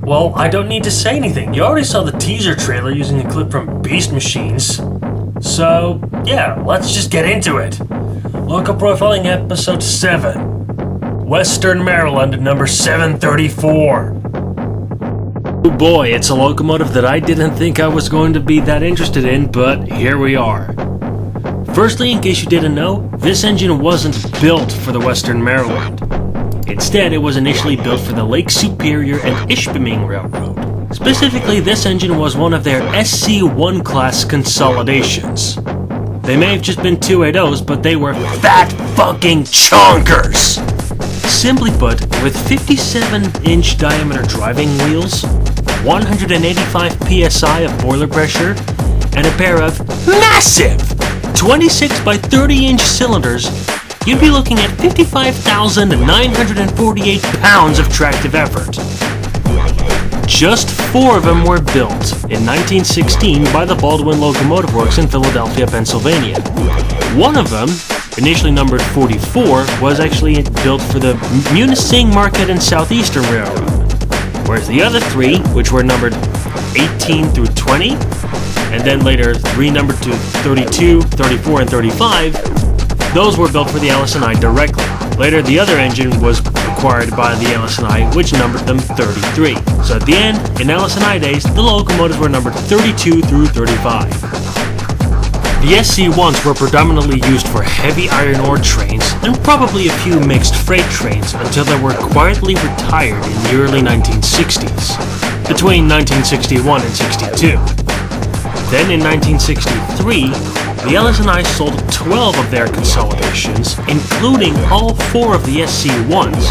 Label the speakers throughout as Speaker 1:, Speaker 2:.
Speaker 1: Well, I don't need to say anything. You already saw the teaser trailer using a clip from Beast Machines. So, yeah, let's just get into it. Loco Profiling Episode 7. Western Maryland, number 734. Oh boy, it's a locomotive that I didn't think I was going to be that interested in, but here we are. Firstly, in case you didn't know, this engine wasn't built for the Western Maryland. Instead, it was initially built for the Lake Superior and Ishpeming Railroad. Specifically, this engine was one of their SC-1 class consolidations. They may have just been 280s, but they were fat fucking chonkers! Simply put, with 57-inch diameter driving wheels, 185 psi of boiler pressure, and a pair of massive 26 by 30 inch cylinders, you'd be looking at 55,948 pounds of tractive effort. Just 4 of them were built in 1916 by the Baldwin Locomotive Works in Philadelphia, Pennsylvania. One of them, initially numbered 44, was actually built for the Munising Market and Southeastern Railroad, whereas the other 3, which were numbered 18 through 20, and then later renumbered to 32, 34, and 35, those were built for the LS&I directly. Later, the other engine was acquired by the LS&I, which numbered them 33. So at the end, in LS&I days, the locomotives were numbered 32 through 35. The SC-1s were predominantly used for heavy iron ore trains and probably a few mixed freight trains until they were quietly retired in the early 1960s, between 1961 and 62. Then in 1963, the LS&I sold 12 of their consolidations, including all 4 of the SC-1s,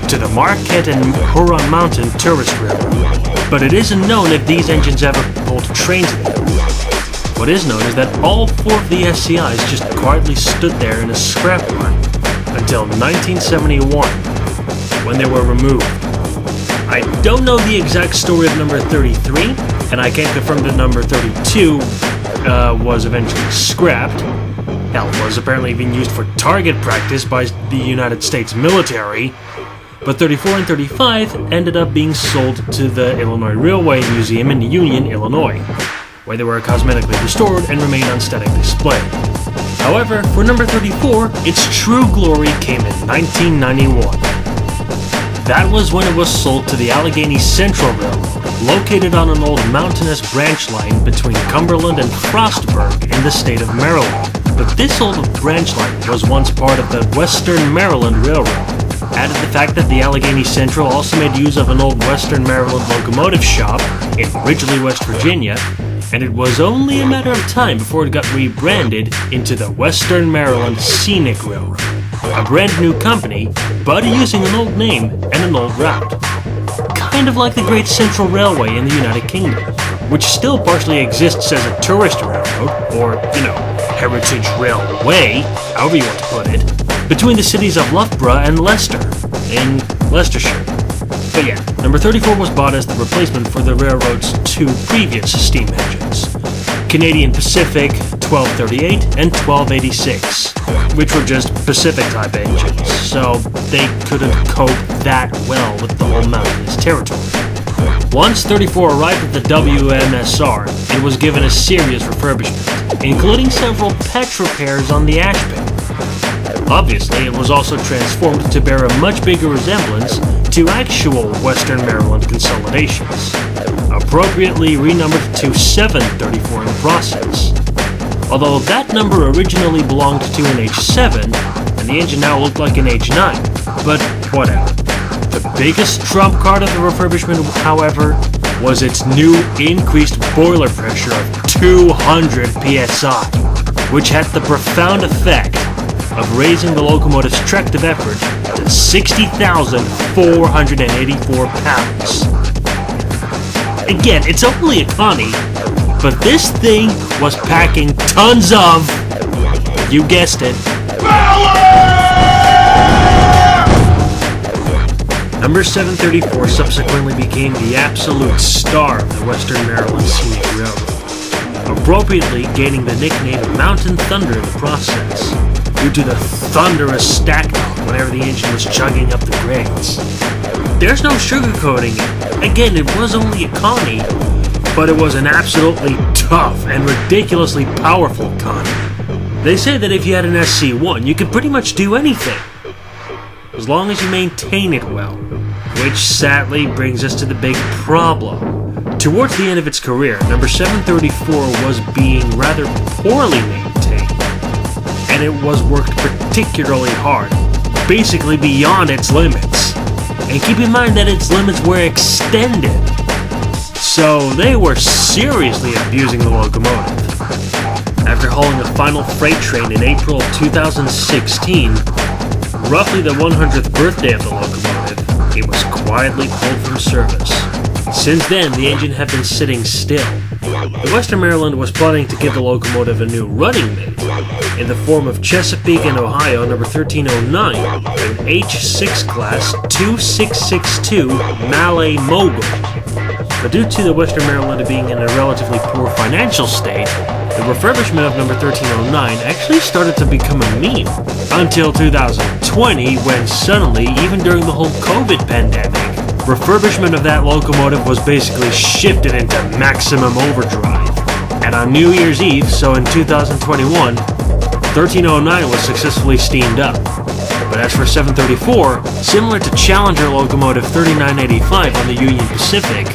Speaker 1: to the Marquette and Huron Mountain Tourist Railroad. But it isn't known if these engines ever pulled trains in them. What is known is that all 4 of the SCIs just quietly stood there in a scrapyard until 1971, when they were removed. I don't know the exact story of number 33, and I can't confirm that number 32 was eventually scrapped. Hell, was apparently even used for target practice by the United States military, but 34 and 35 ended up being sold to the Illinois Railway Museum in Union, Illinois, where they were cosmetically restored and remain on static display. However, for number 34, its true glory came in 1991. That was when it was sold to the Allegheny Central Railroad, located on an old mountainous branch line between Cumberland and Frostburg in the state of Maryland. But this old branch line was once part of the Western Maryland Railroad. Added the fact that the Allegheny Central also made use of an old Western Maryland locomotive shop in Ridgely, West Virginia, and it was only a matter of time before it got rebranded into the Western Maryland Scenic Railroad, a brand new company, but using an old name and an old route. Kind of like the Great Central Railway in the United Kingdom, which still partially exists as a tourist railroad, or, heritage railway, however you want to put it, between the cities of Loughborough and Leicester, in Leicestershire. But yeah, number 34 was bought as the replacement for the railroad's 2 previous steam engines, Canadian Pacific 1238 and 1286, which were just Pacific-type engines, so they couldn't cope that well with the whole mountainous territory. Once 34 arrived at the WMSR, it was given a serious refurbishment, including several patch repairs on the ashpan. Obviously, it was also transformed to bear a much bigger resemblance to actual Western Maryland consolidations, appropriately renumbered to 734 in the process. Although that number originally belonged to an H7, and the engine now looked like an H9, but whatever. The biggest trump card of the refurbishment, however, was its new increased boiler pressure of 200 psi, which had the profound effect of raising the locomotive's tractive effort to 60,484 pounds. Again, it's only a Connie, but this thing was packing tons of, you guessed it, power! Number 734 subsequently became the absolute star of the Western Maryland Scenic Railroad, appropriately gaining the nickname Mountain Thunder in the process. due to the thunderous stack torque whenever the engine was chugging up the grades. There's no sugarcoating it. Again, it was only a Connie, but it was an absolutely tough and ridiculously powerful Connie. They say that if you had an SC1, you could pretty much do anything, as long as you maintain it well. Which sadly brings us to the big problem. Towards the end of its career, number 734 was being rather poorly maintained, and it was worked particularly hard, basically beyond its limits. And keep in mind that its limits were extended, so they were seriously abusing the locomotive. After hauling a final freight train in April 2016, roughly the 100th birthday of the locomotive, it was quietly pulled from service. Since then, the engine had been sitting still. The Western Maryland was planning to give the locomotive a new running mate in the form of Chesapeake and Ohio number 1309, an H6 class 2662 Malay Mogul. But due to the Western Maryland being in a relatively poor financial state, the refurbishment of number 1309 actually started to become a meme until 2020, when suddenly, even during the whole COVID pandemic, refurbishment of that locomotive was basically shifted into maximum overdrive. And on New Year's Eve, so in 2021, 1309 was successfully steamed up. But as for 734, similar to Challenger locomotive 3985 on the Union Pacific,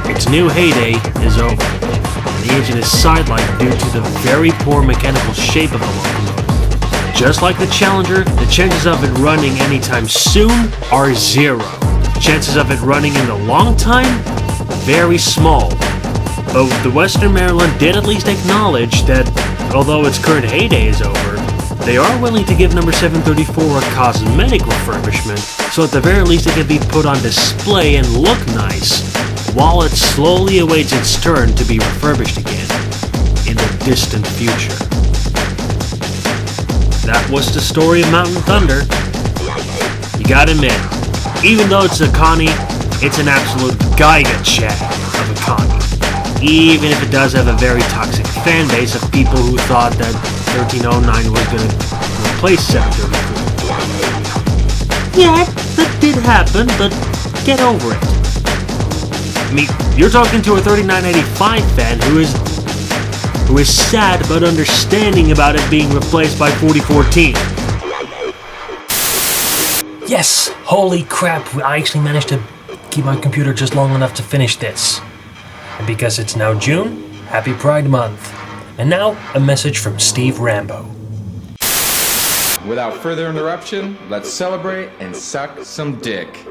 Speaker 1: its new heyday is over. The engine is sidelined due to the very poor mechanical shape of the locomotive. Just like the Challenger, the chances of it running anytime soon are zero. Chances of it running in the long time? Very small. But the Western Maryland did at least acknowledge that, although its current heyday is over, they are willing to give number 734 a cosmetic refurbishment, so at the very least it can be put on display and look nice, while it slowly awaits its turn to be refurbished again in the distant future. That was the story of Mountain Thunder. You gotta admit, even though it's a Connie, it's an absolute Geiga Chad of a Connie. Even if it does have a very toxic fan base of people who thought that 1309 was going to replace 734. Yeah, that did happen, but get over it. I mean, you're talking to a 3985 fan who is sad but understanding about it being replaced by 4014. Yes! Holy crap, I actually managed to keep my computer just long enough to finish this. And because it's now June, happy Pride Month. And now, a message from Steve Rambo.
Speaker 2: Without further interruption, let's celebrate and suck some dick.